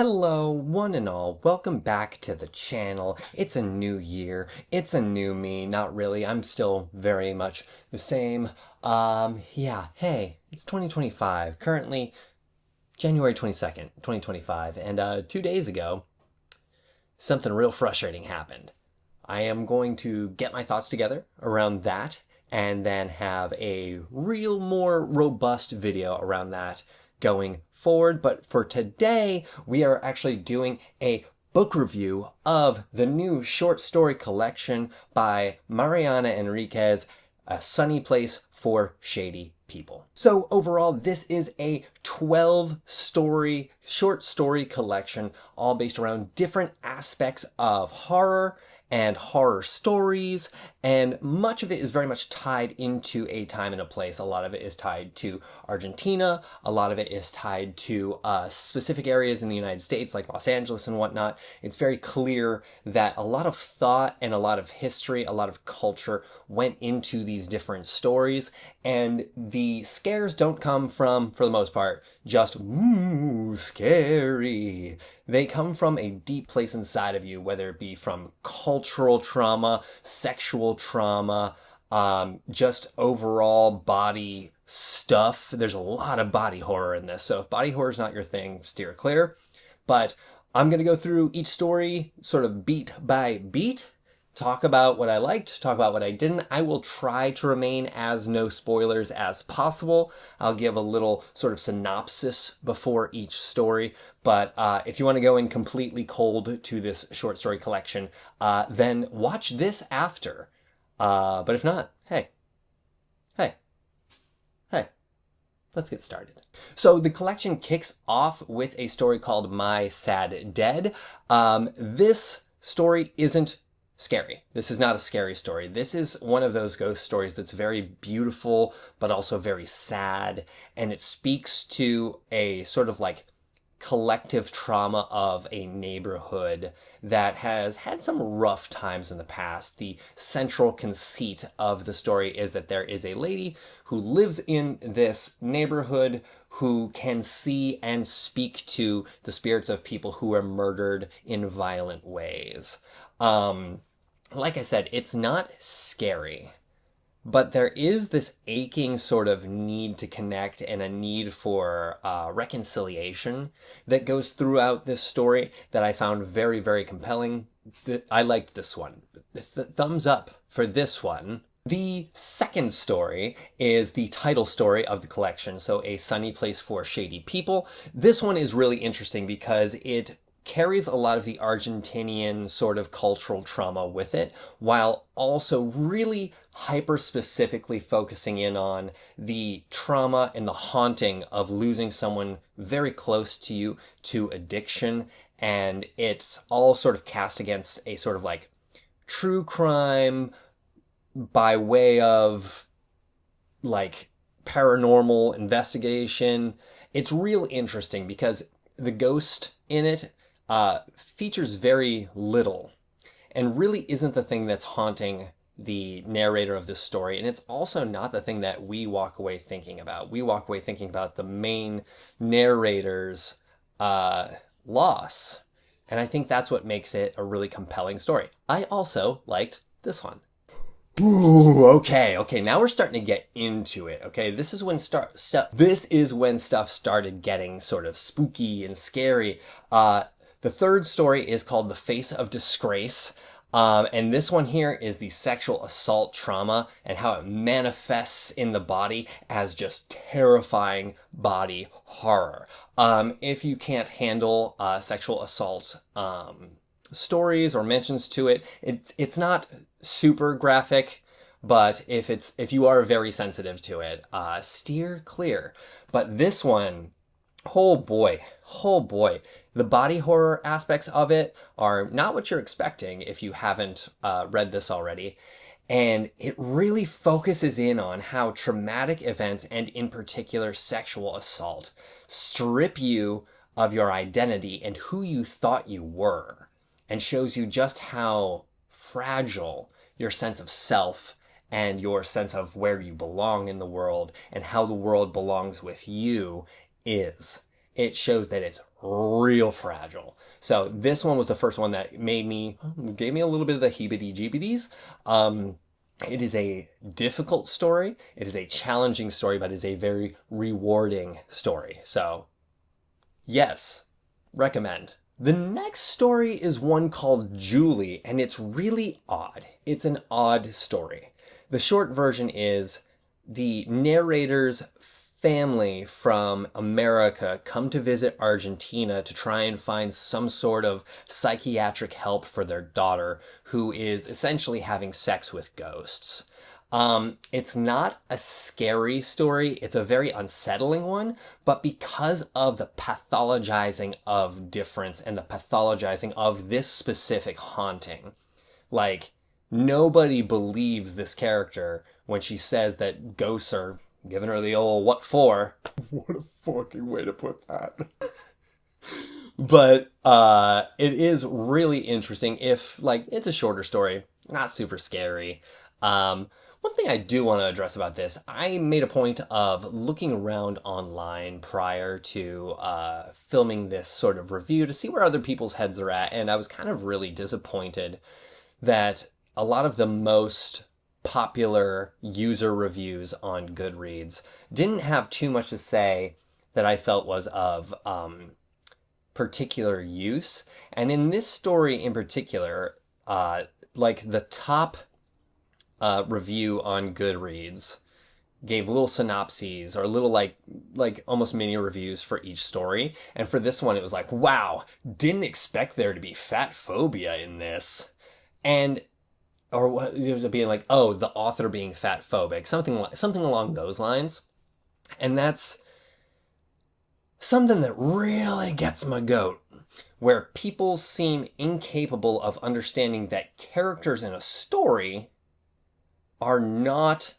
Hello, one and all. Welcome back to the channel. It's a new year. It's a new me. Not really. I'm still very much the same. Hey, it's 2025. Currently, January 22nd, 2025. And 2 days ago, something real frustrating happened. I am going to get my thoughts together around that and then have a real more robust video around that going forward. But for today, we are actually doing a book review of the new short story collection by Mariana Enriquez, A Sunny Place for Shady People. So overall, this is a 12-story short story collection, all based around different aspects of horror and horror stories, and much of it is very much tied into a time and a place. A lot of it is tied to Argentina, a lot of it is tied to specific areas in the United States like Los Angeles and whatnot. It's very clear that a lot of thought and a lot of history, a lot of culture went into these different stories, and the scares don't come from, for the most part, just ooh, scary. They come from a deep place inside of you, whether it be from cultural trauma, sexual trauma, just overall body stuff. There's a lot of body horror in this, so if body horror is not your thing, steer clear. But I'm going to go through each story sort of beat by beat, talk about what I liked, talk about what I didn't. I will try to remain as no spoilers as possible. I'll give a little sort of synopsis before each story, but if you want to go in completely cold to this short story collection, then watch this after. But if not, hey, let's get started. So the collection kicks off with a story called My Sad Dead. This story isn't scary. This is not a scary story. This is one of those ghost stories that's very beautiful, but also very sad. And it speaks to a sort of like collective trauma of a neighborhood that has had some rough times in the past. The central conceit of the story is that there is a lady who lives in this neighborhood who can see and speak to the spirits of people who were murdered in violent ways. Like I said, it's not scary, but there is this aching sort of need to connect and a need for reconciliation that goes throughout this story that I found very, very compelling. I liked this one. Thumbs up for this one. The second story is the title story of the collection, so A Sunny Place for Shady People. This one is really interesting because it carries a lot of the Argentinian sort of cultural trauma with it, while also really hyper-specifically focusing in on the trauma and the haunting of losing someone very close to you to addiction. And it's all sort of cast against a sort of like true crime by way of like paranormal investigation. It's real interesting because the ghost in it features very little and really isn't the thing that's haunting the narrator of this story. And it's also not the thing that we walk away thinking about. We walk away thinking about the main narrator's loss. And I think that's what makes it a really compelling story. I also liked this one. Ooh, okay, now we're starting to get into it, okay? This is when stuff started getting sort of spooky and scary. The third story is called The Face of Disgrace. And this one here is the sexual assault trauma and how it manifests in the body as just terrifying body horror. If you can't handle sexual assault stories or mentions to it, it's not super graphic, but if you are very sensitive to it, steer clear. But this one, oh boy, the body horror aspects of it are not what you're expecting if you haven't read this already. And it really focuses in on how traumatic events, and in particular sexual assault, strip you of your identity and who you thought you were, and shows you just how fragile your sense of self and your sense of where you belong in the world and how the world belongs with you is. It shows that it's real fragile. So this one was the first one that gave me a little bit of the heebie-jeebies. It is a difficult story. It is a challenging story, but it's a very rewarding story. So, yes, recommend. The next story is one called Julie, and it's really odd. It's an odd story. The short version is the narrator's family from America come to visit Argentina to try and find some sort of psychiatric help for their daughter, who is essentially having sex with ghosts. It's not a scary story. It's a very unsettling one, but because of the pathologizing of difference and the pathologizing of this specific haunting, like, nobody believes this character when she says that ghosts are giving her the old what for. What a fucking way to put that. But it is really interesting. If, like, it's a shorter story, not super scary. One thing I do want to address about this, I made a point of looking around online prior to filming this sort of review to see where other people's heads are at, and I was kind of really disappointed that a lot of the most popular user reviews on Goodreads didn't have too much to say that I felt was of particular use. And in this story in particular, like the top review on Goodreads gave little synopses or little like almost mini reviews for each story. And for this one, it was like, wow, didn't expect there to be fat phobia in this. And or what it was being like, oh, the author being fat phobic, something along those lines. And that's something that really gets my goat, where people seem incapable of understanding that characters in a story are not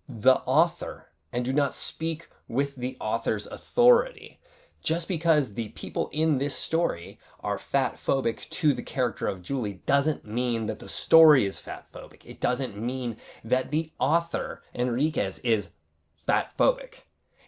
the author and do not speak with the author's authority. Just because the people in this story are fat phobic to the character of Julie doesn't mean that the story is fat phobic. It doesn't mean that the author, Enriquez, is fat phobic.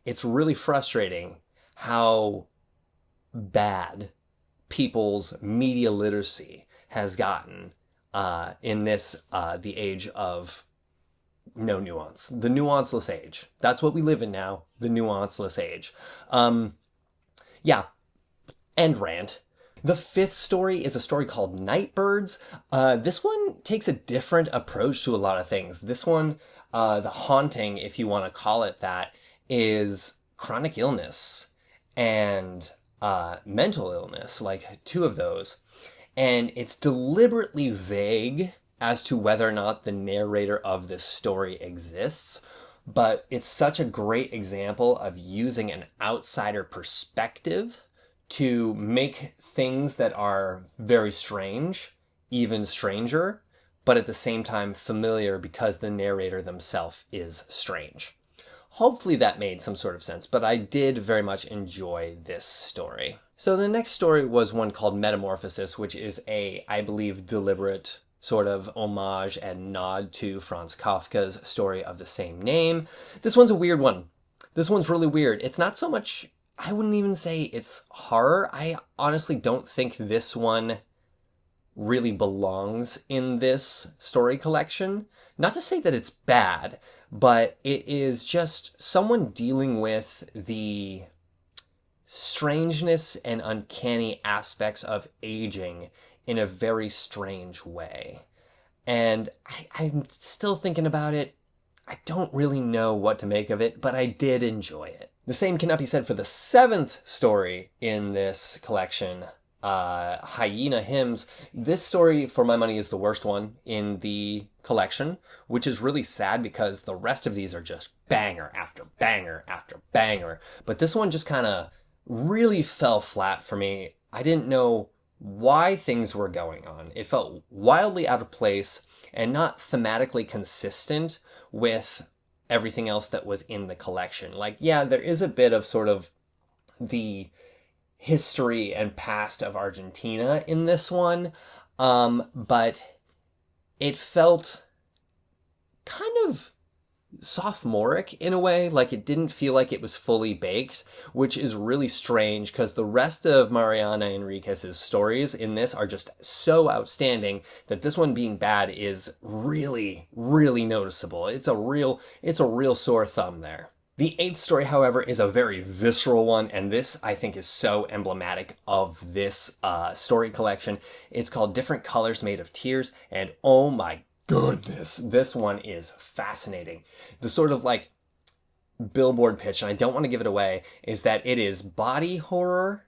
It's really frustrating how bad people's media literacy has gotten in this, the age of no nuance. The nuanceless age. That's what we live in now. The nuanceless age. Yeah, end rant. The fifth story is a story called Nightbirds. This one takes a different approach to a lot of things. This one, the haunting, if you want to call it that, is chronic illness and mental illness, like two of those. And it's deliberately vague as to whether or not the narrator of this story exists. But it's such a great example of using an outsider perspective to make things that are very strange even stranger, but at the same time familiar because the narrator themselves is strange. Hopefully that made some sort of sense, but I did very much enjoy this story. So the next story was one called Metamorphosis, which is I believe, deliberate sort of homage and nod to Franz Kafka's story of the same name. This one's a weird one. This one's really weird. It's not so much, I wouldn't even say it's horror. I honestly don't think this one really belongs in this story collection. Not to say that it's bad, but it is just someone dealing with the strangeness and uncanny aspects of aging in a very strange way. And I'm still thinking about it. I don't really know what to make of it, but I did enjoy it. The same cannot be said for the seventh story in this collection, Hyena Hymns. This story, for my money, is the worst one in the collection, which is really sad because the rest of these are just banger after banger after banger. But this one just kind of really fell flat for me. I didn't know why things were going on. It felt wildly out of place and not thematically consistent with everything else that was in the collection. Like, yeah, there is a bit of sort of the history and past of Argentina in this one, but it felt kind of sophomoric in a way. Like it didn't feel like it was fully baked, which is really strange because the rest of Mariana Enriquez's stories in this are just so outstanding that this one being bad is really, really noticeable. It's a real sore thumb there. The eighth story, however, is a very visceral one, and this, I think, is so emblematic of this story collection. It's called Different Colors Made of Tears, and oh my goodness, this one is fascinating. The sort of like billboard pitch, and I don't want to give it away, is that it is body horror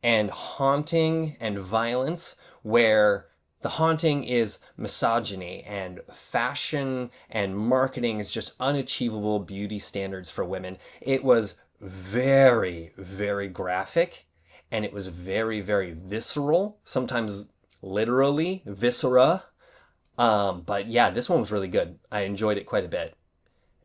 and haunting and violence, where the haunting is misogyny and fashion and marketing is just unachievable beauty standards for women. It was very, very graphic, and it was very, very visceral, sometimes literally viscera. But yeah, this one was really good. I enjoyed it quite a bit.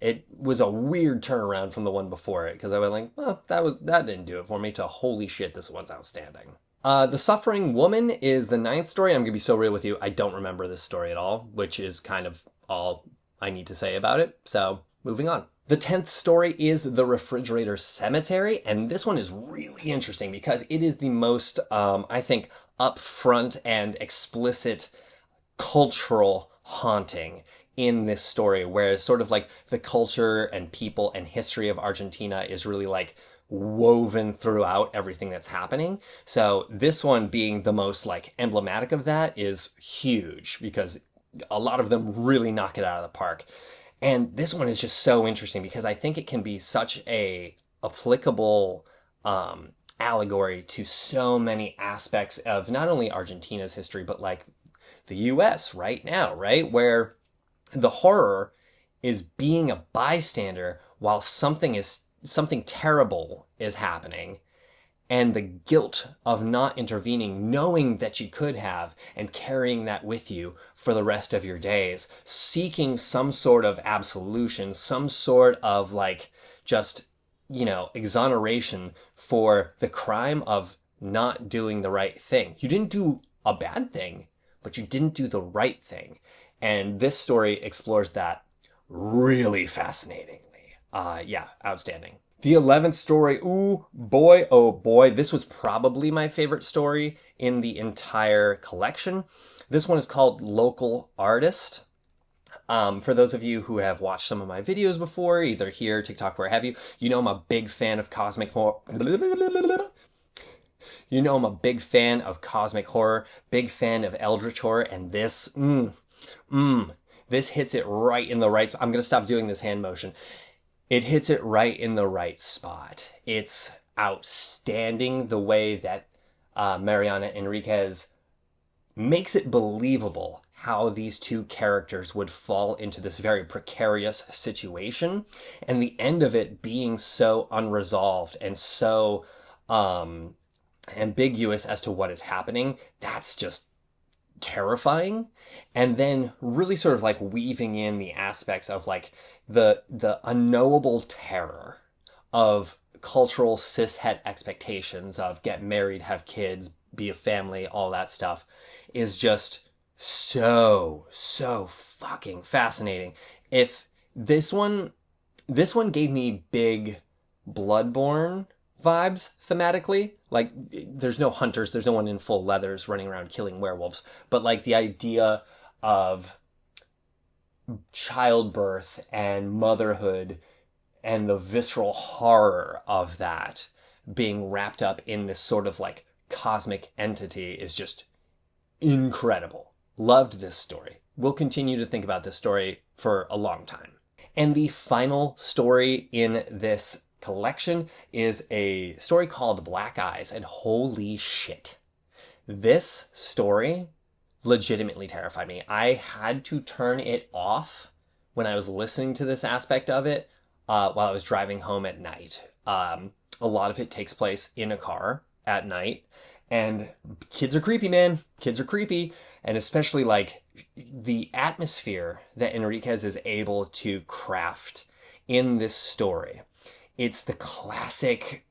It was a weird turnaround from the one before it because I went like, well, that didn't do it for me, to holy shit, this one's outstanding. The Suffering Woman is the ninth story. I'm gonna be so real with you. I don't remember this story at all, which is kind of all I need to say about it. So moving on. The 10th story is The Refrigerator Cemetery, and this one is really interesting because it is the most, I think, upfront and explicit cultural haunting in this story, where sort of like the culture and people and history of Argentina is really like woven throughout everything that's happening. So this one being the most like emblematic of that is huge because a lot of them really knock it out of the park. And this one is just so interesting because I think it can be such a applicable allegory to so many aspects of not only Argentina's history, but like the US right now, right? Where the horror is being a bystander while something terrible is happening, and the guilt of not intervening, knowing that you could have, and carrying that with you for the rest of your days, seeking some sort of absolution, some sort of like just, exoneration for the crime of not doing the right thing. You didn't do a bad thing, but you didn't do the right thing. And this story explores that really fascinatingly. Yeah, outstanding. The 11th story, ooh, boy, oh boy, this was probably my favorite story in the entire collection. This one is called Local Artist. For those of you who have watched some of my videos before, either here, TikTok, where have you, I'm a big fan of cosmic horror. I'm a big fan of cosmic horror, big fan of eldritch horror, and this, this hits it right in the right spot. I'm going to stop doing this hand motion. It hits it right in the right spot. It's outstanding the way that Mariana Enriquez makes it believable how these two characters would fall into this very precarious situation, and the end of it being so unresolved and so ambiguous as to what is happening. That's just terrifying. And then really sort of like weaving in the aspects of like the unknowable terror of cultural cishet expectations of get married, have kids, be a family, all that stuff is just so fucking fascinating. If this one gave me big Bloodborne vibes thematically. Like, there's no hunters, there's no one in full leathers running around killing werewolves, but like the idea of childbirth and motherhood and the visceral horror of that being wrapped up in this sort of like cosmic entity is just incredible. Loved this story. We'll continue to think about this story for a long time. And the final story in this collection is a story called Black Eyes, and holy shit. This story legitimately terrified me. I had to turn it off when I was listening to this aspect of it while I was driving home at night. A lot of it takes place in a car at night, and kids are creepy, man. Kids are creepy, and especially like the atmosphere that Enriquez is able to craft in this story. It's the classic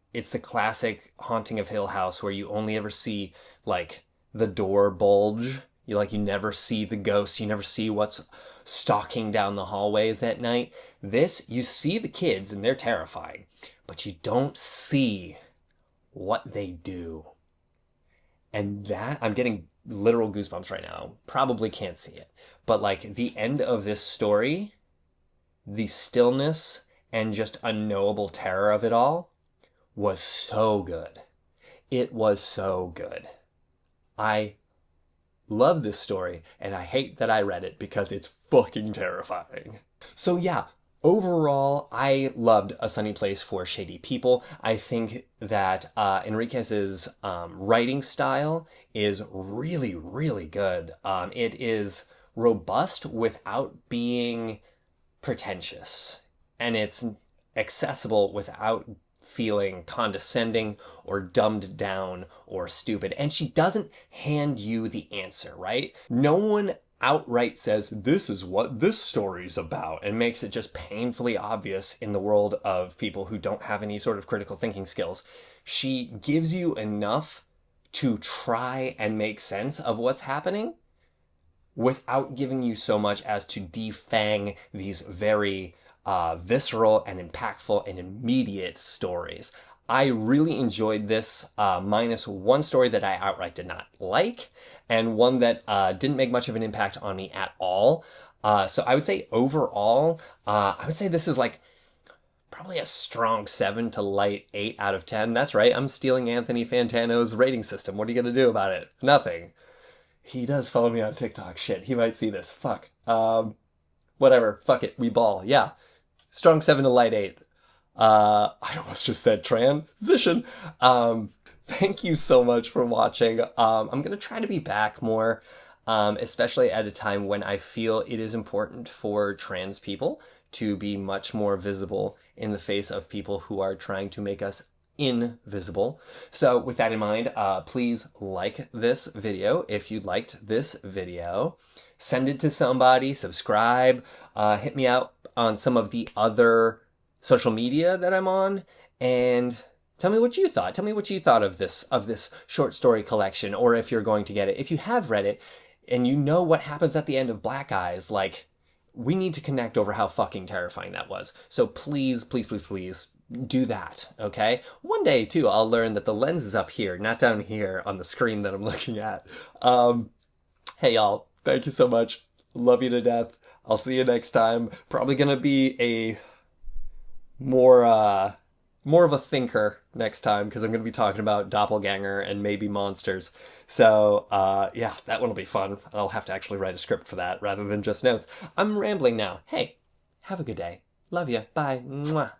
Haunting of Hill House where you only ever see like the door bulge, You never see the ghosts, you never see what's stalking down the hallways at night. This, you see the kids and they're terrifying, but you don't see what they do. And that, I'm getting literal goosebumps right now. Probably can't see it. But like the end of this story, the stillness and just unknowable terror of it all was so good. It was so good. I love this story, and I hate that I read it because it's fucking terrifying. So yeah, overall, I loved A Sunny Place for Shady People. I think that Enriquez's writing style is really, really good. It is robust without being pretentious, and it's accessible without feeling condescending or dumbed down or stupid. And she doesn't hand you the answer, right? No one outright says, this is what this story's about, and makes it just painfully obvious in the world of people who don't have any sort of critical thinking skills. She gives you enough to try and make sense of what's happening without giving you so much as to defang these very visceral and impactful and immediate stories. I really enjoyed this, minus one story that I outright did not like, and one that didn't make much of an impact on me at all. So I would say overall, I would say this is like probably a strong 7 to light 8 out of 10. That's right, I'm stealing Anthony Fantano's rating system. What are you gonna do about it? Nothing. He does follow me on TikTok. Shit, he might see this. Fuck. Whatever. Fuck it. We ball. Yeah. Strong 7 to light 8. I almost just said transition. Thank you so much for watching. I'm going to try to be back more, especially at a time when I feel it is important for trans people to be much more visible in the face of people who are trying to make us invisible. So with that in mind, please like this video if you liked this video. Send it to somebody, subscribe, hit me out on some of the other social media that I'm on, and tell me what you thought. Tell me what you thought of this short story collection, or if you're going to get it. If you have read it and you know what happens at the end of Black Eyes, like, we need to connect over how fucking terrifying that was. So please, please, please, please do that, okay? One day, too, I'll learn that the lens is up here, not down here on the screen that I'm looking at. Hey, y'all. Thank you so much. Love you to death. I'll see you next time. Probably gonna be a more of a thinker next time, because I'm gonna be talking about doppelganger and maybe monsters. So yeah, that one will be fun. I'll have to actually write a script for that rather than just notes. I'm rambling now. Hey, have a good day. Love you. Bye. Mwah.